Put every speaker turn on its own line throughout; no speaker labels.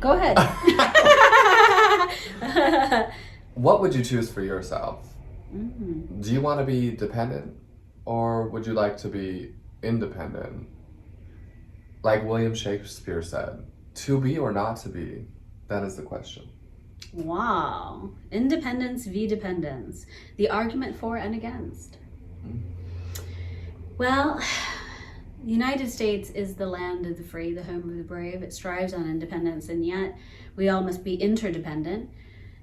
Go ahead.
What would you choose for yourself? Do you want to be dependent, or would you like to be independent? Like William Shakespeare said, to be or not to be, that is the question.
Wow. Independence v. dependence. The argument for and against. Well, the United States is the land of the free, the home of the brave. It strives on independence, and yet we all must be interdependent.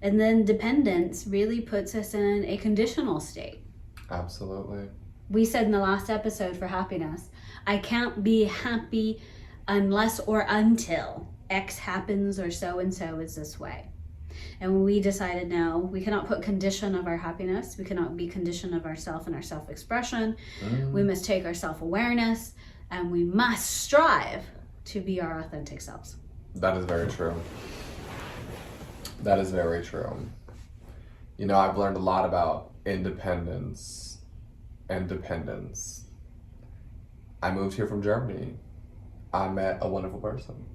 And then dependence really puts us in a conditional state.
Absolutely.
We said in the last episode for happiness, I can't be happy unless or until X happens or so and so is this way. And we decided no, we cannot put condition of our happiness. We cannot be condition of ourself and our self-expression. We must take our self-awareness, and we must strive to be our authentic selves.
That is very true. That is very true. You know, I've learned a lot about independence and dependence. I moved here from Germany. I met a wonderful person.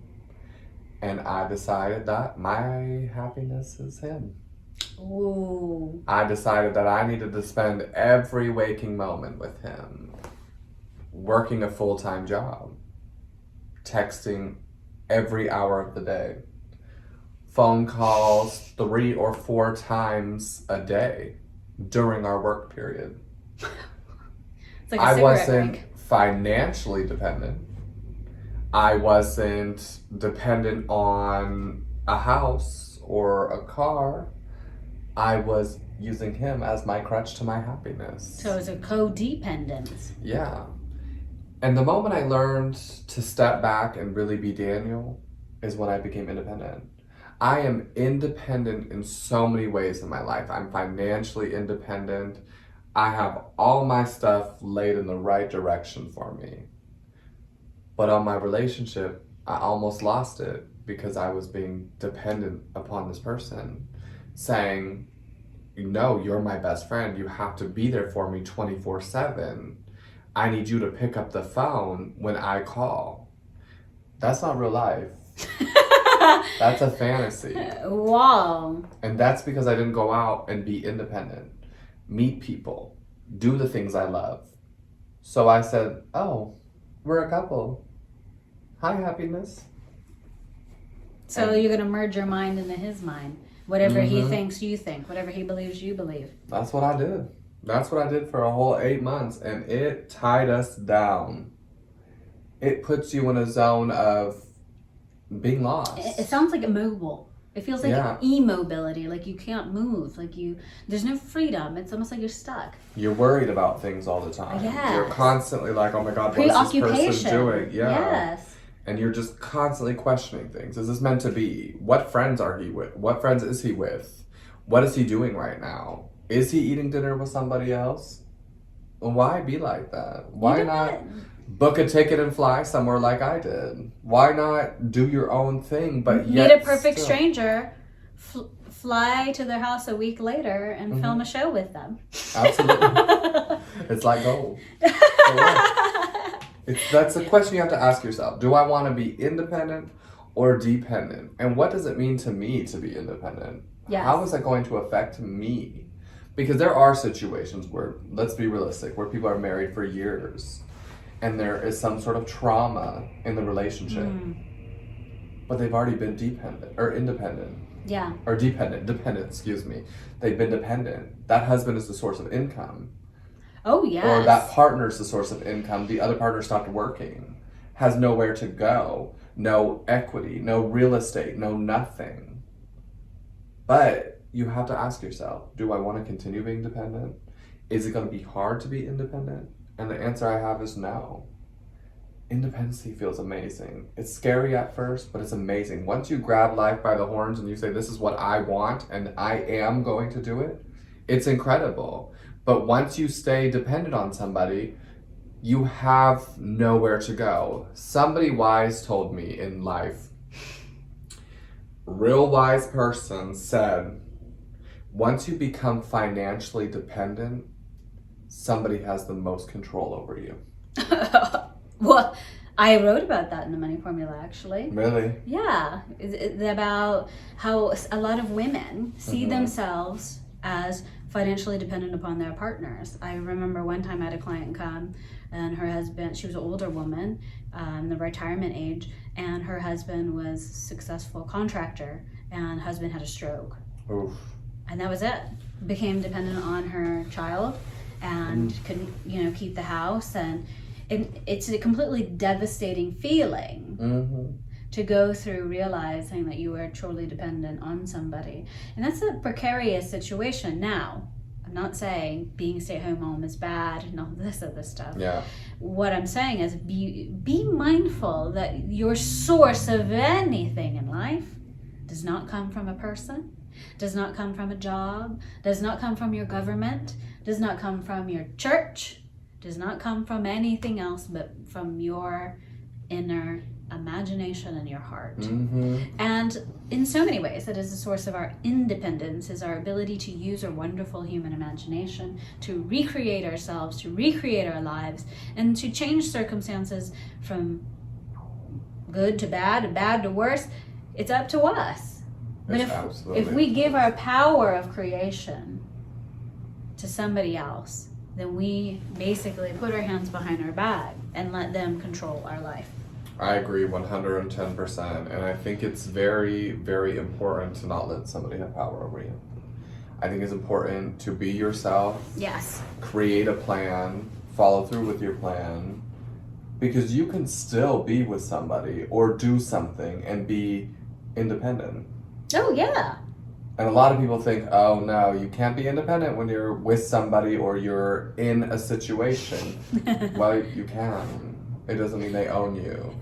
And I decided that my happiness is him.
Ooh.
I decided that I needed to spend every waking moment with him, working a full-time job, texting every hour of the day, phone calls 3 or 4 times a day during our work period.
It's like a
I
cigarette
wasn't
break.
financially dependent. I wasn't dependent on a house or a car. I was using him as my crutch to my happiness.
So it's a codependence.
Yeah. And the moment I learned to step back and really be Daniel is when I became independent. I am independent in so many ways in my life. I'm financially independent. I have all my stuff laid in the right direction for me. But on my relationship, I almost lost it because I was being dependent upon this person, saying, no, you're my best friend. You have to be there for me 24/7. I need you to pick up the phone when I call. That's not real life. That's a fantasy.
Wow.
And that's because I didn't go out and be independent, meet people, do the things I love. So I said, oh, we're a couple. Hi, happiness.
So you're going to merge your mind into his mind. Whatever he thinks, you think. Whatever he believes, you believe.
That's what I did. That's what I did for a whole 8 months, and it tied us down. It puts you in a zone of being lost.
It sounds like immobile. It feels like immobility, like you can't move, there's no freedom. It's almost like you're stuck.
You're worried about things all the time.
Yes.
You're constantly like, oh my God, what is this person doing? Yeah.
Yes.
And you're just constantly questioning things. Is this meant to be? What friends are he with? What friends is he with? What is he doing right now? Is he eating dinner with somebody else? Why be like that? Why not book a ticket and fly somewhere like I did? Why not do your own thing, but yet
meet a perfect stranger, fly to their house a week later, and film a show with them.
Absolutely. It's like gold. That's a question you have to ask yourself. Do I want to be independent or dependent? And what does it mean to me to be independent?
Yes.
How is that going to affect me? Because there are situations where, let's be realistic, where people are married for years and there is some sort of trauma in the relationship, but they've already been dependent or independent.
Yeah.
Or dependent, excuse me. They've been dependent. That husband is the source of income.
Oh, yes.
Or that partner is the source of income. The other partner stopped working, has nowhere to go, no equity, no real estate, no nothing. But you have to ask yourself, do I want to continue being dependent? Is it going to be hard to be independent? And the answer I have is no. Independency feels amazing. It's scary at first, but it's amazing. Once you grab life by the horns and you say, this is what I want and I am going to do it, it's incredible. But once you stay dependent on somebody, you have nowhere to go. Somebody wise told me in life, real wise person said, once you become financially dependent, somebody has the most control over you.
Well, I wrote about that in the Money Formula, actually.
Really?
Yeah, it's about how a lot of women see themselves as financially dependent upon their partners. I remember one time I had a client come, and her husband, she was an older woman, the retirement age, and her husband was a successful contractor, and husband had a stroke.
Oof.
And that was it. Became dependent on her child and couldn't, keep the house. And it's a completely devastating feeling to go through, realizing that you are truly dependent on somebody. And that's a precarious situation. Now, I'm not saying being a stay-at-home mom is bad and all this other stuff.
Yeah.
What I'm saying is be mindful that your source of anything in life does not come from a person, does not come from a job, does not come from your government, does not come from your church, does not come from anything else but from your inner imagination and your heart. And in so many ways, that is the source of our independence, is our ability to use our wonderful human imagination to recreate ourselves, to recreate our lives, and to change circumstances from good to bad and bad to worse. It's up to us. But if we give our power of creation to somebody else, then we basically put our hands behind our back and let them control our life.
I agree 110%. And I think it's very, very important to not let somebody have power over you. I think it's important to be yourself.
Yes.
Create a plan, follow through with your plan, because you can still be with somebody or do something and be independent.
Oh, yeah.
And a lot of people think, oh no, you can't be independent when you're with somebody or you're in a situation. Well, you can. It doesn't mean they own you.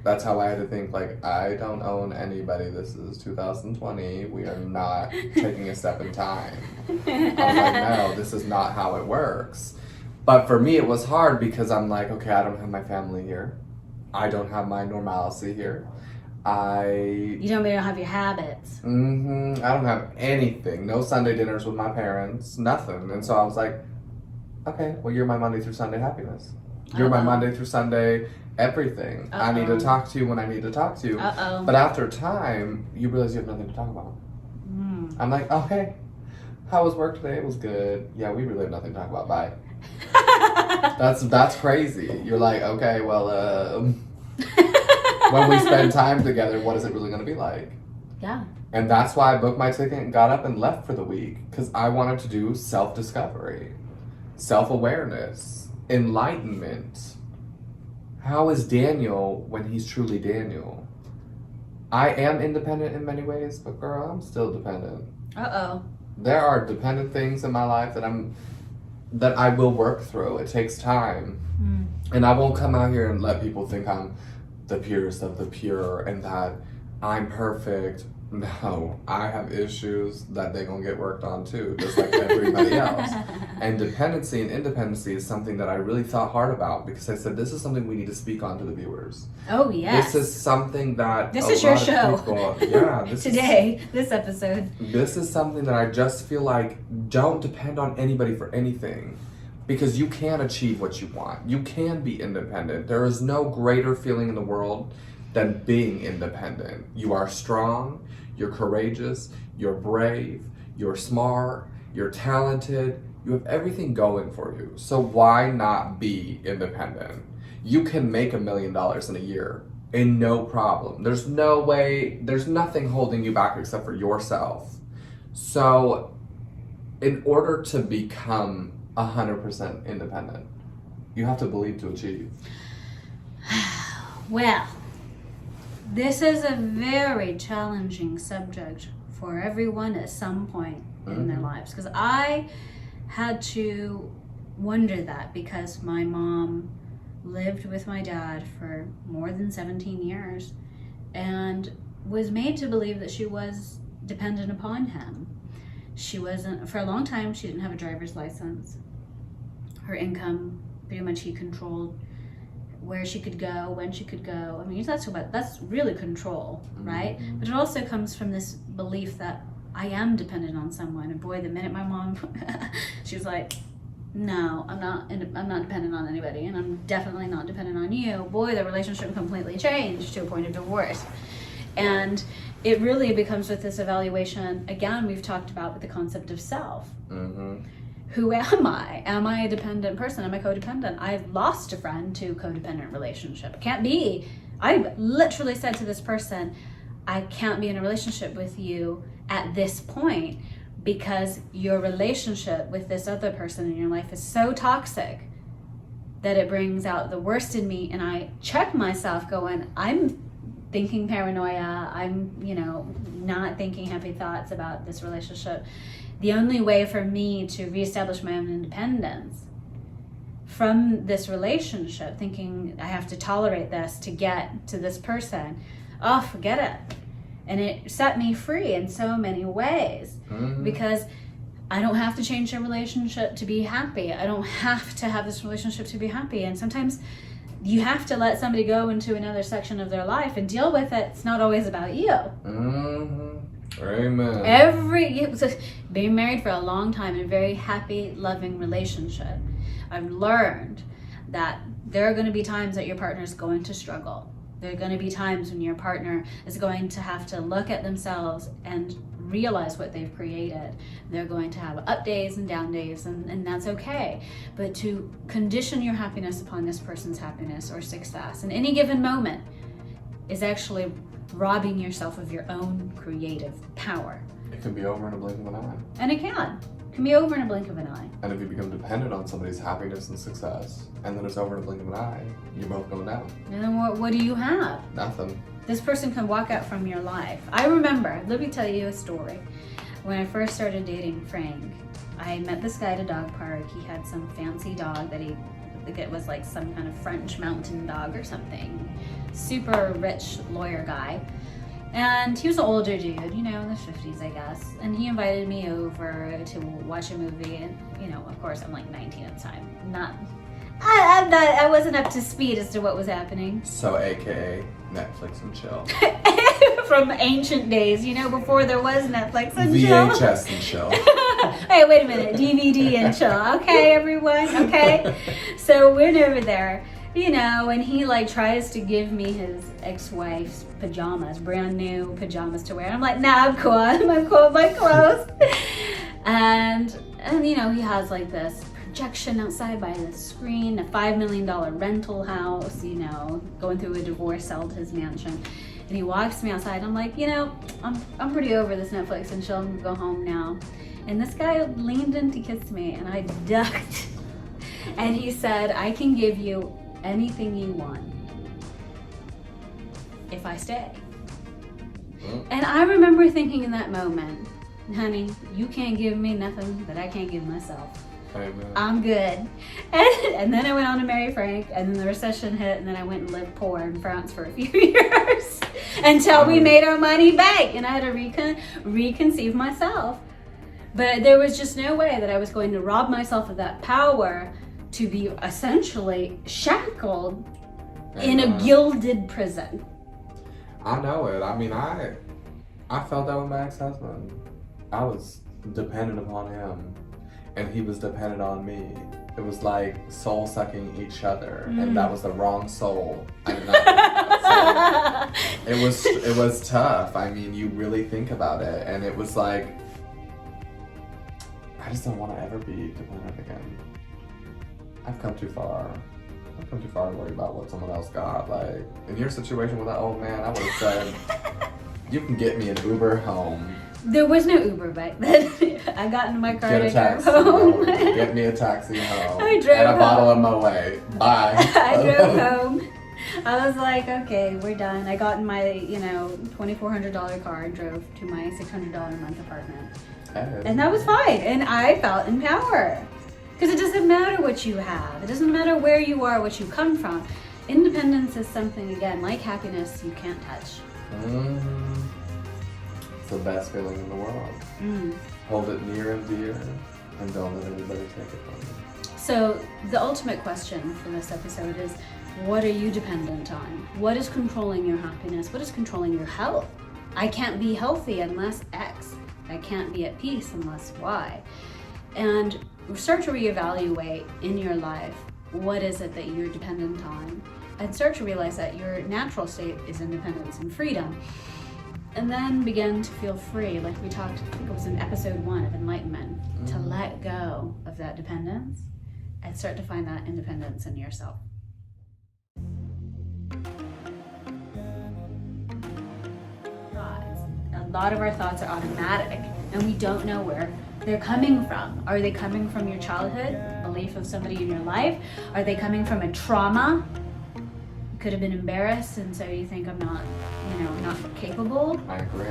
That's how I had to think, like, I don't own anybody. This is 2020. We are not taking a step in time. I was like, no, this is not how it works. But for me, it was hard because I'm like, okay, I don't have my family here. I don't have my normalcy here.
You don't have your habits.
I don't have anything. No Sunday dinners with my parents. Nothing. And so I was like, okay, well, you're my Monday through Sunday happiness. You're my Monday through Sunday everything. I need to talk to you when I need to talk to you. But after time, you realize you have nothing to talk about. I'm like, okay, how was work today? It was good. Yeah, we really have nothing to talk about. Bye. That's crazy. You're like, okay, well, when we spend time together, what is it really going to be like?
Yeah.
And that's why I booked my ticket and got up and left for the week, because I wanted to do self-discovery, self-awareness, enlightenment. How is Daniel when he's truly Daniel? I am independent in many ways, but girl, I'm still dependent. There are dependent things in my life that I will work through. It takes time. And I won't come out here and let people think I'm the purest of the pure and that I'm perfect. No, I have issues that they're gonna get worked on too, just like everybody else. And dependency and independency is something that I really thought hard about, because I said this is something we need to speak on to the viewers.
Oh yes.
This is something that
this is your show. This episode.
This is something that I just feel like, don't depend on anybody for anything. Because you can achieve what you want. You can be independent. There is no greater feeling in the world than being independent. You are strong, you're courageous, you're brave, you're smart, you're talented, you have everything going for you. So why not be independent? You can make $1 million in a year in no problem. There's no way, there's nothing holding you back except for yourself. So in order to become 100% independent, you have to believe to achieve.
Well, this is a very challenging subject for everyone at some point in their lives, because I had to wonder that, because my mom lived with my dad for more than 17 years and was made to believe that she was dependent upon him. She wasn't, for a long time, she didn't have a driver's license. Her income, pretty much he controlled where she could go, when she could go. I mean, that's really control, right? But it also comes from this belief that I am dependent on someone. And boy, the minute my mom, she was like, no, I'm not dependent on anybody, and I'm definitely not dependent on you, boy, the relationship completely changed to a point of divorce. And it really becomes with this evaluation, again, we've talked about with the concept of self.
Mm-hmm.
Who am I? Am I a dependent person? Am I codependent? I've lost a friend to codependent relationship. Can't be. I literally said to this person, I can't be in a relationship with you at this point because your relationship with this other person in your life is so toxic that it brings out the worst in me. And I check myself going, I'm thinking paranoia. I'm, not thinking happy thoughts about this relationship. The only way for me to reestablish my own independence from this relationship, thinking I have to tolerate this to get to this person, oh, forget it. And it set me free in so many ways, because I don't have to change the relationship to be happy. I don't have to have this relationship to be happy. And sometimes you have to let somebody go into another section of their life and deal with it. It's not always about you.
Amen.
Being married for a long time in a very happy, loving relationship, I've learned that there are going to be times that your partner is going to struggle. There are going to be times when your partner is going to have to look at themselves and realize what they've created. They're going to have up days and down days, and that's okay. But to condition your happiness upon this person's happiness or success in any given moment is actually robbing yourself of your own creative power.
It can be over in a blink of an eye.
And it can be over in a blink of an eye.
And if you become dependent on somebody's happiness and success, and then it's over in a blink of an eye, you're both going down.
And then what do you have?
Nothing.
This person can walk out from your life. I remember, let me tell you a story. When I first started dating Frank, I met this guy at a dog park. He had some fancy dog that I think it was like some kind of French mountain dog or something. Super rich lawyer guy. And he was an older dude, in the 50s, I guess. And he invited me over to watch a movie. And, of course, I'm like 19 at the time. I wasn't up to speed as to what was happening.
So, AKA Netflix and chill.
From ancient days, before there was Netflix and chill.
VHS and chill.
Hey, wait a minute. DVD and chill. Okay, everyone? Okay. So, we're over there. And he tries to give me his ex-wife's pajamas, brand new pajamas to wear. And I'm like, nah, I'm cool. I'm cool with my clothes. and he has this projection outside by the screen, a $5 million rental house, going through a divorce, sold his mansion. And he walks me outside. I'm like, I'm pretty over this Netflix and chill. I'm gonna go home now. And this guy leaned in to kiss me, and I ducked. And he said, I can give you anything you want if I stay. And I remember thinking in that moment, honey, you can't give me nothing that I can't give myself.
Amen.
I'm good. And then I went on to marry Frank, and then the recession hit, and then I went and lived poor in France for a few years until we made our money back, and I had to reconceive myself. But there was just no way that I was going to rob myself of that power to be essentially shackled in a gilded prison.
I know it. I mean, I felt that with my ex-husband. I was dependent upon him, and he was dependent on me. It was like soul-sucking each other, and that was the wrong soul. I did not it was tough. I mean, you really think about it, and it was like, I just don't want to ever be dependent again. I've come too far. I've come too far to worry about what someone else got. Like, in your situation with that old man, I would have said, you can get me an Uber home.
There was no Uber back then. I got into my car
Get a taxi home. Get me a taxi home.
I drove
and a
home.
bottle of Moet. Bye.
I drove home. I was like, okay, we're done. I got in my, $2,400 car and drove to my $600 a month apartment. And that was fine. And I felt in power. Because it doesn't matter what you have. It doesn't matter where you are, what you come from. Independence is something, again, like happiness, you can't touch.
It's the best feeling in the world. Hold it near and dear, and don't let anybody take it from you.
So the ultimate question for this episode is, what are you dependent on? What is controlling your happiness? What is controlling your health? I can't be healthy unless X. I can't be at peace unless Y. And Start to reevaluate in your life, what is it that you're dependent on? And start to realize that your natural state is independence and freedom. And then begin to feel free, like we talked, I think it was in episode 1 of Enlightenment, to let go of that dependence and start to find that independence in yourself. A lot of our thoughts are automatic and we don't know where they're coming from. Are they coming from your childhood, belief of somebody in your life? Are they coming from a trauma? You could have been embarrassed and so you think I'm not capable.
I agree.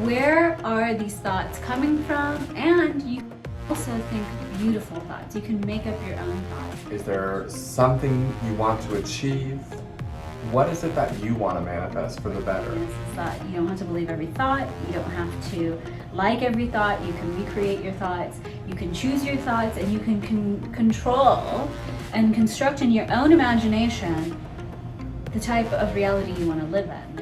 Where are these thoughts coming from? And you also think beautiful thoughts. You can make up your own thoughts.
Is there something you want to achieve? What is it that you want to manifest for the better?
It's that you don't have to believe every thought. You don't have to like every thought. You can recreate your thoughts. You can choose your thoughts, and you can control and construct in your own imagination the type of reality you want to live in.